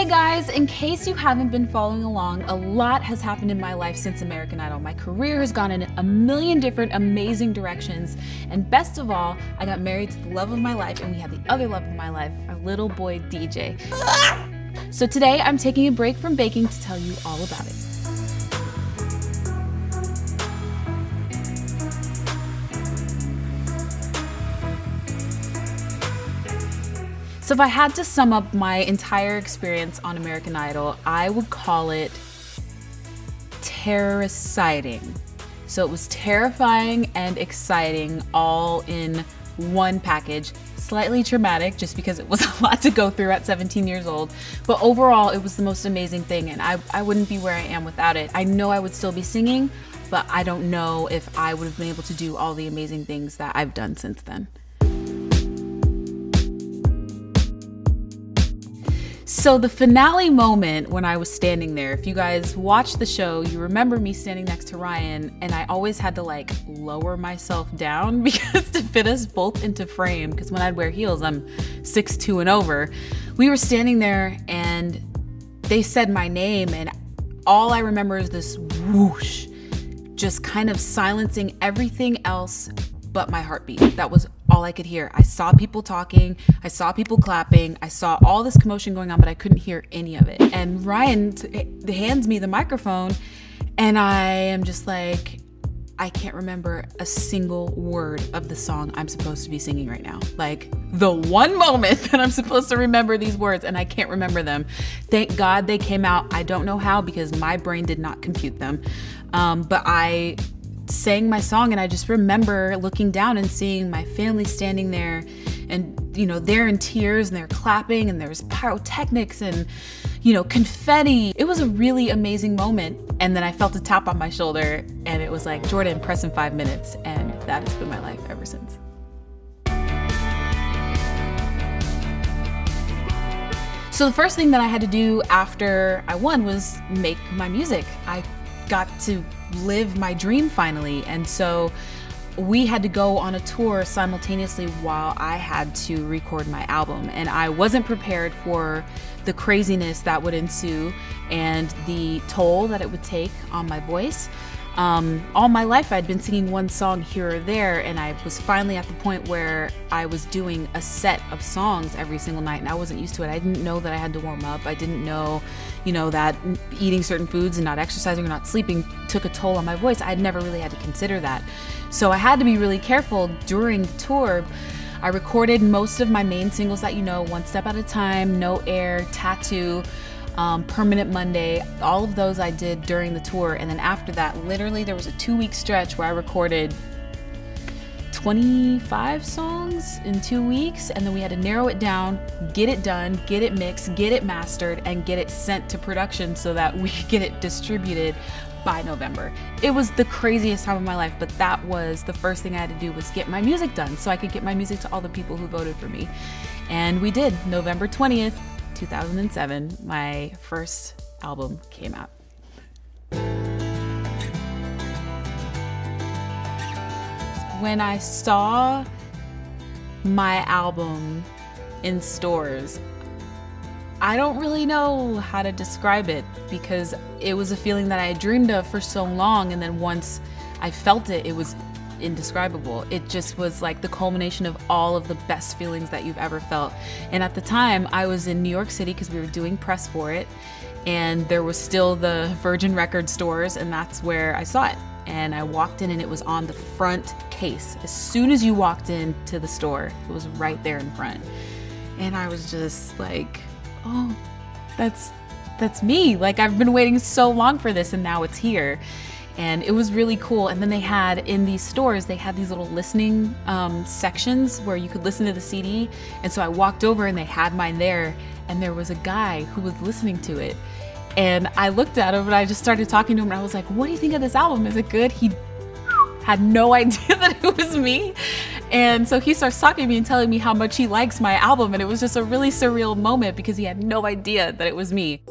guys, in case you haven't been following along, a lot has happened in my life since American Idol. My career has gone in a million different amazing directions, and best of all, I got married to the love of my life, and we have the other love of my life, our little boy DJ. So today I'm taking a break from baking to tell you all about it. So if I had to sum up my entire experience on American Idol, I would call it terror-exciting. So it was terrifying and exciting all in one package. Slightly traumatic just because it was a lot to go through at 17 years old. But overall, it was the most amazing thing, and I wouldn't be where I am without it. I know I would still be singing, but I don't know if I would have been able to do all the amazing things that I've done since then. So the finale moment when I was standing there, if you guys watched the show, you remember me standing next to Ryan, and I always had to like lower myself down because to fit us both into frame, because when I'd wear heels, I'm 6'2" and over. We were standing there and they said my name, and all I remember is this whoosh, just kind of silencing everything else but my heartbeat. That was all I could hear. I saw people talking, I saw people clapping, I saw all this commotion going on, but I couldn't hear any of it. And Ryan hands me the microphone, and I am just like, I can't remember a single word of the song I'm supposed to be singing right now. Like the one moment that I'm supposed to remember these words, and I can't remember them. Thank God they came out. I don't know how, because my brain did not compute them. But I sang my song, and I just remember looking down and seeing my family standing there, and they're in tears and they're clapping, and there's pyrotechnics and confetti. It was a really amazing moment. And then I felt a tap on my shoulder, and it was like, Jordin, press in 5 minutes. And that has been my life ever since. So the first thing that I had to do after I won was make my music. I got to live my dream finally. And so we had to go on a tour simultaneously while I had to record my album. And I wasn't prepared for the craziness that would ensue and the toll that it would take on my voice. All my life I'd been singing one song here or there, and I was finally at the point where I was doing a set of songs every single night, and I wasn't used to it. I didn't know that I had to warm up. I didn't know, that eating certain foods and not exercising or not sleeping took a toll on my voice. I'd never really had to consider that. So I had to be really careful during the tour. I recorded most of my main singles that One Step at a Time, No Air, Tattoo, Permanent Monday. All of those I did during the tour. And then after that, literally there was a 2-week stretch where I recorded 25 songs in 2 weeks. And then we had to narrow it down, get it done, get it mixed, get it mastered, and get it sent to production so that we could get it distributed by November. It was the craziest time of my life, but that was the first thing I had to do, was get my music done so I could get my music to all the people who voted for me. And we did. November 20th, 2007, my first album came out. When I saw my album in stores, I don't really know how to describe it, because it was a feeling that I had dreamed of for so long, and then once I felt it, it was indescribable. It just was like the culmination of all of the best feelings that you've ever felt. And at the time, I was in New York City because we were doing press for it, and there was still the Virgin record stores, and that's where I saw it. And I walked in, and it was on the front case. As soon as you walked into the store, it was right there in front. And I was just like, oh, that's me. Like, I've been waiting so long for this, and now it's here. And it was really cool. And then they had, in these stores, they had these little listening sections where you could listen to the CD. And so I walked over, and they had mine there, and there was a guy who was listening to it. And I looked at him, and I just started talking to him, and I was like, what do you think of this album? Is it good? He had no idea that it was me. And so he starts talking to me and telling me how much he likes my album. And it was just a really surreal moment because he had no idea that it was me.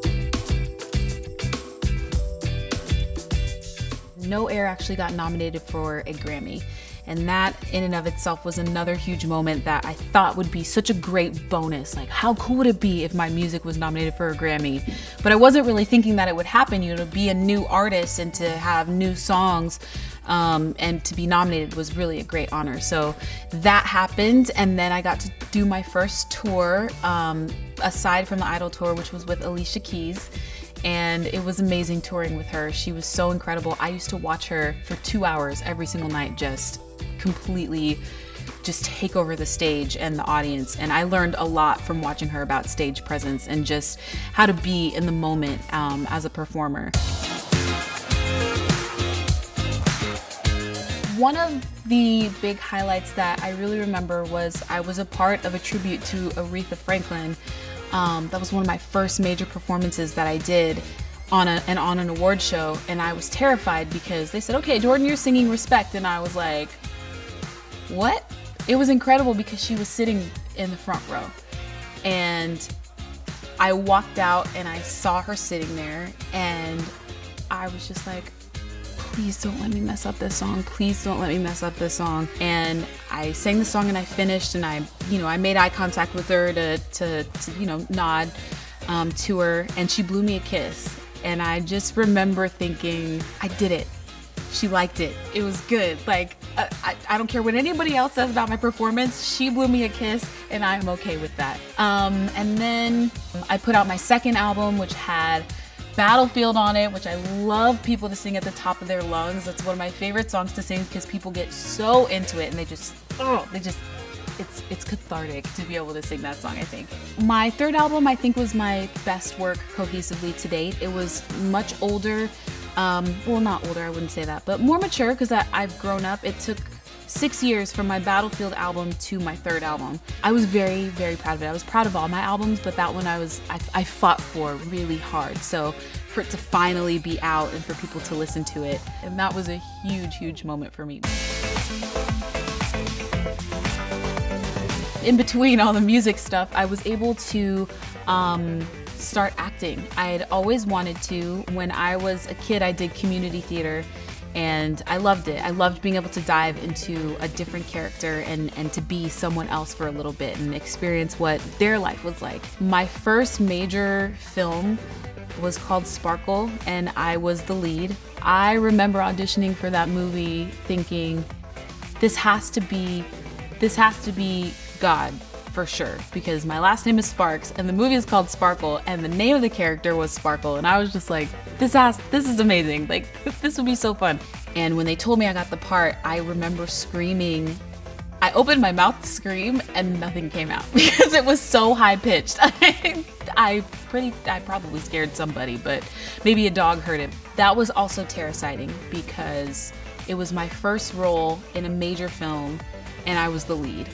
No Air actually got nominated for a Grammy. And that in and of itself was another huge moment that I thought would be such a great bonus. Like, how cool would it be if my music was nominated for a Grammy? But I wasn't really thinking that it would happen, to be a new artist and to have new songs and to be nominated was really a great honor. So that happened, and then I got to do my first tour, aside from the Idol tour, which was with Alicia Keys. And it was amazing touring with her. She was so incredible. I used to watch her for 2 hours every single night, just completely just take over the stage and the audience. And I learned a lot from watching her about stage presence and just how to be in the moment as a performer. One of the big highlights that I really remember was I was a part of a tribute to Aretha Franklin. That was one of my first major performances that I did on an award show, and I was terrified because they said, "Okay, Jordin, you're singing Respect," and I was like, "What?" It was incredible because she was sitting in the front row, and I walked out and I saw her sitting there, and I was just like, "Please don't let me mess up this song. Please don't let me mess up this song." And I sang the song and I finished, and I made eye contact with her to nod to her, and she blew me a kiss. And I just remember thinking, I did it. She liked it. It was good. Like, I don't care what anybody else says about my performance. She blew me a kiss, and I'm okay with that. And then I put out my second album, which had Battlefield on it, which I love people to sing at the top of their lungs. That's one of my favorite songs to sing because people get so into it, and it's cathartic to be able to sing that song, I think. My third album, I think, was my best work cohesively to date. It was much older, well, not older, I wouldn't say that, but more mature because I've grown up. It took 6 years from my Battlefield album to my third album. I was very, very proud of it. I was proud of all my albums, but that one I fought for really hard. So for it to finally be out and for people to listen to it, and that was a huge, huge moment for me. In between all the music stuff, I was able to start acting. I had always wanted to. When I was a kid, I did community theater, and I loved it. I loved being able to dive into a different character and to be someone else for a little bit and experience what their life was like. My first major film was called Sparkle, and I was the lead. I remember auditioning for that movie thinking, this has to be God for sure, because my last name is Sparks and the movie is called Sparkle and the name of the character was Sparkle, and I was just like, this is amazing, like this would be so fun. And when they told me I got the part, I remember screaming. I opened my mouth to scream and nothing came out because it was so high pitched. I probably scared somebody, but maybe a dog heard it. That was also terrifying because it was my first role in a major film and I was the lead.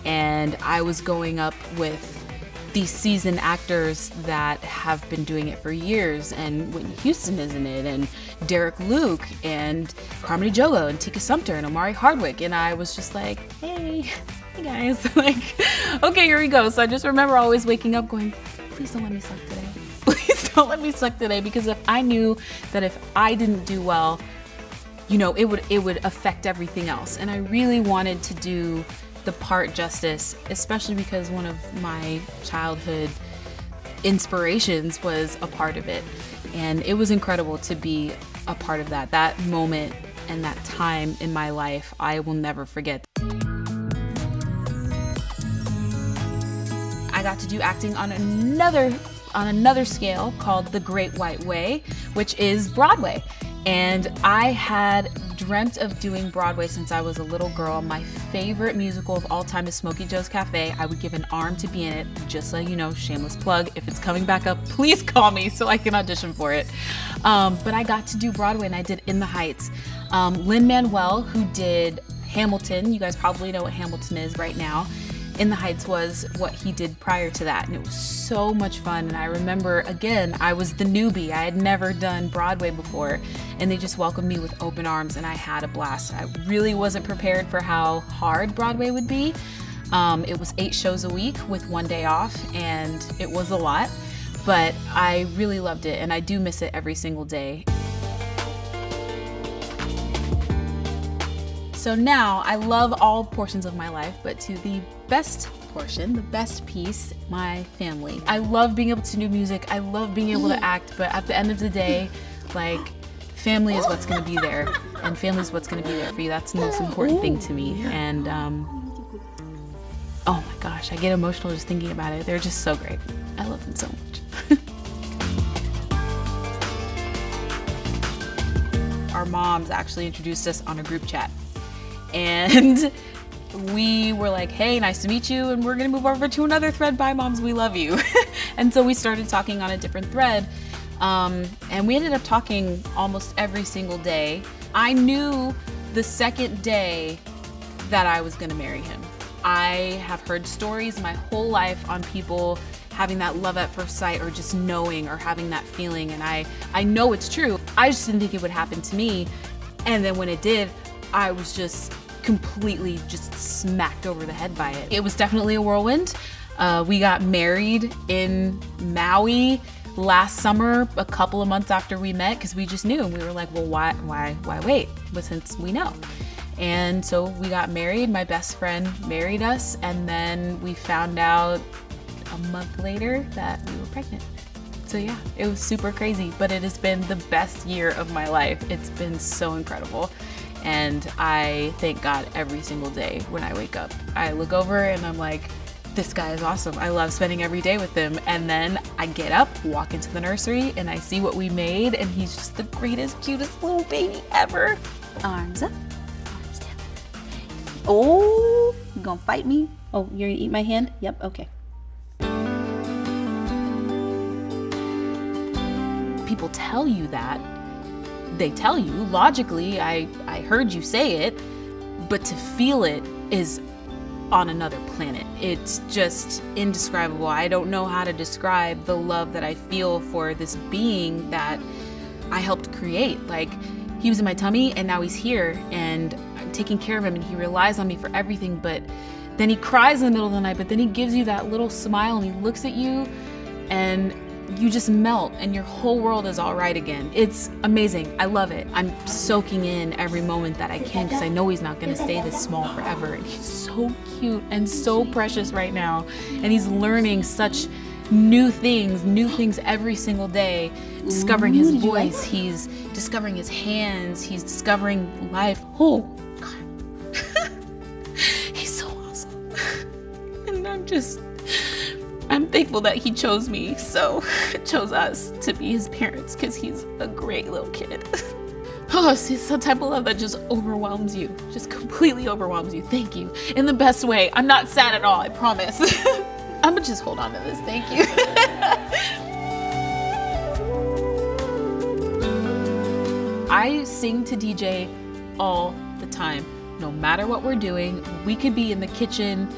And I was going up with these seasoned actors that have been doing it for years, and Whitney Houston is in it, and Derek Luke, and Carmody Jogo, and Tika Sumpter, and Omari Hardwick, and I was just like, hey guys, like, okay, here we go. So I just remember always waking up going, please don't let me suck today. Please don't let me suck today, because if I knew that if I didn't do well, it would affect everything else. And I really wanted to do the part justice, especially because one of my childhood inspirations was a part of it. And it was incredible to be a part of that. That moment and that time in my life, I will never forget. I got to do acting on another scale called The Great White Way, which is Broadway. And I had dreamt of doing Broadway since I was a little girl. My favorite musical of all time is Smokey Joe's Cafe. I would give an arm to be in it, just so you know, shameless plug. If it's coming back up, please call me so I can audition for it. But I got to do Broadway, and I did In the Heights. Lin-Manuel, who did Hamilton, you guys probably know what Hamilton is right now. In the Heights was what he did prior to that, and it was so much fun. And I remember, again, I was the newbie. I had never done Broadway before, and they just welcomed me with open arms, and I had a blast. I really wasn't prepared for how hard Broadway would be. It was 8 shows a week with 1 day off, and it was a lot, but I really loved it, and I do miss it every single day. So now I love all portions of my life, but to the best portion, the best piece, my family. I love being able to do music. I love being able to act, but at the end of the day, like, family is what's gonna be there, and family is what's gonna be there for you. That's the most important thing to me. And oh my gosh, I get emotional just thinking about it. They're just so great. I love them so much. Our moms actually introduced us on a group chat, and we were like, hey, nice to meet you, and we're gonna move over to another thread. Bye moms, we love you. And so we started talking on a different thread, and we ended up talking almost every single day. I knew the second day that I was gonna marry him. I have heard stories my whole life on people having that love at first sight, or just knowing, or having that feeling, and I know it's true. I just didn't think it would happen to me, and then when it did, I was just completely just smacked over the head by it. It was definitely a whirlwind. We got married in Maui last summer, a couple of months after we met, because we just knew, and we were like, well, why wait? But since we know. And so we got married, my best friend married us, and then we found out a month later that we were pregnant. So yeah, it was super crazy, but it has been the best year of my life. It's been so incredible. And I thank God every single day when I wake up. I look over and I'm like, this guy is awesome. I love spending every day with him. And then I get up, walk into the nursery, and I see what we made, and he's just the greatest, cutest little baby ever. Arms up, arms down. Oh, you gonna fight me? Oh, you're gonna eat my hand? Yep, okay. People tell you that. They tell you, logically, I heard you say it, but to feel it is on another planet. It's just indescribable. I don't know how to describe the love that I feel for this being that I helped create. Like, he was in my tummy and now he's here, and I'm taking care of him, and he relies on me for everything, but then he cries in the middle of the night, but then he gives you that little smile and he looks at you and you just melt, and your whole world is all right again. It's amazing. I love it. I'm soaking in every moment that I can, because I know he's not going to stay this small forever. And he's so cute and so precious right now. And he's learning such new things every single day, discovering his voice. He's discovering his hands. He's discovering life. Oh, God. He's so awesome. And I'm thankful that he chose me, chose us to be his parents, because he's a great little kid. Oh, it's the type of love that just overwhelms you, just completely overwhelms you. Thank you, in the best way. I'm not sad at all, I promise. I'm gonna just hold on to this, thank you. I sing to DJ all the time, no matter what we're doing. We could be in the kitchen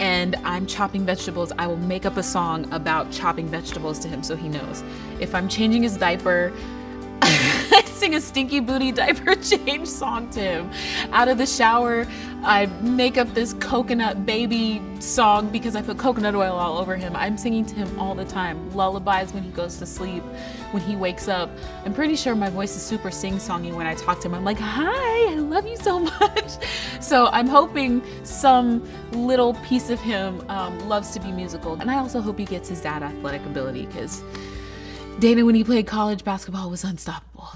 and I'm chopping vegetables. I will make up a song about chopping vegetables to him so he knows. If I'm changing his diaper, I sing a stinky booty diaper change song to him. Out of the shower, I make up this coconut baby song because I put coconut oil all over him. I'm singing to him all the time. Lullabies when he goes to sleep, when he wakes up. I'm pretty sure my voice is super sing-songy when I talk to him. I'm like, hi, I love you so much. So I'm hoping some little piece of him loves to be musical. And I also hope he gets his dad athletic ability, because Dana, when he played college basketball, was unstoppable.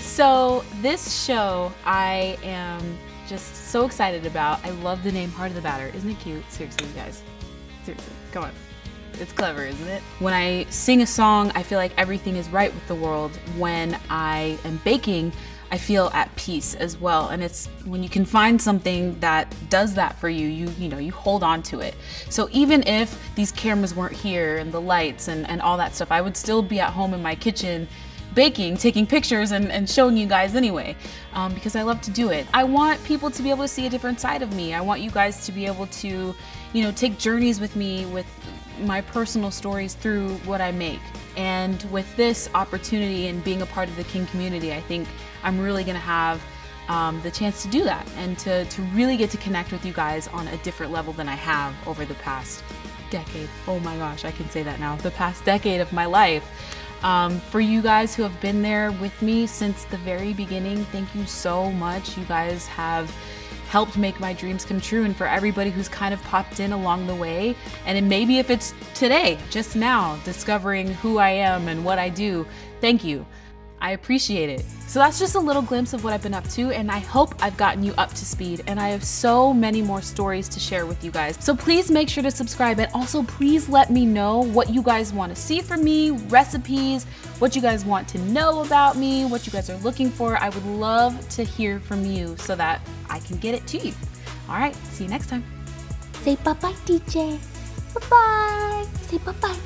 So this show I am just so excited about. I love the name Heart of the Batter. Isn't it cute? Seriously, you guys. Seriously, come on. It's clever, isn't it? When I sing a song, I feel like everything is right with the world. When I am baking, I feel at peace as well. And it's when you can find something that does that for you, you hold on to it. So even if these cameras weren't here and the lights and all that stuff, I would still be at home in my kitchen baking, taking pictures and showing you guys anyway, because I love to do it. I want people to be able to see a different side of me. I want you guys to be able to, take journeys with me with my personal stories through what I make. And with this opportunity and being a part of the King community, I think I'm really gonna have the chance to do that and to really get to connect with you guys on a different level than I have over the past decade. Oh my gosh, I can say that now. The past decade of my life. For you guys who have been there with me since the very beginning, thank you so much. You guys have helped make my dreams come true, and for everybody who's kind of popped in along the way, and maybe if it's today, just now, discovering who I am and what I do, thank you. I appreciate it. So that's just a little glimpse of what I've been up to, and I hope I've gotten you up to speed, and I have so many more stories to share with you guys. So please make sure to subscribe, and also please let me know what you guys want to see from me, recipes, what you guys want to know about me, what you guys are looking for. I would love to hear from you so that I can get it to you. All right, see you next time. Say bye-bye, DJ. Bye-bye. Say bye-bye.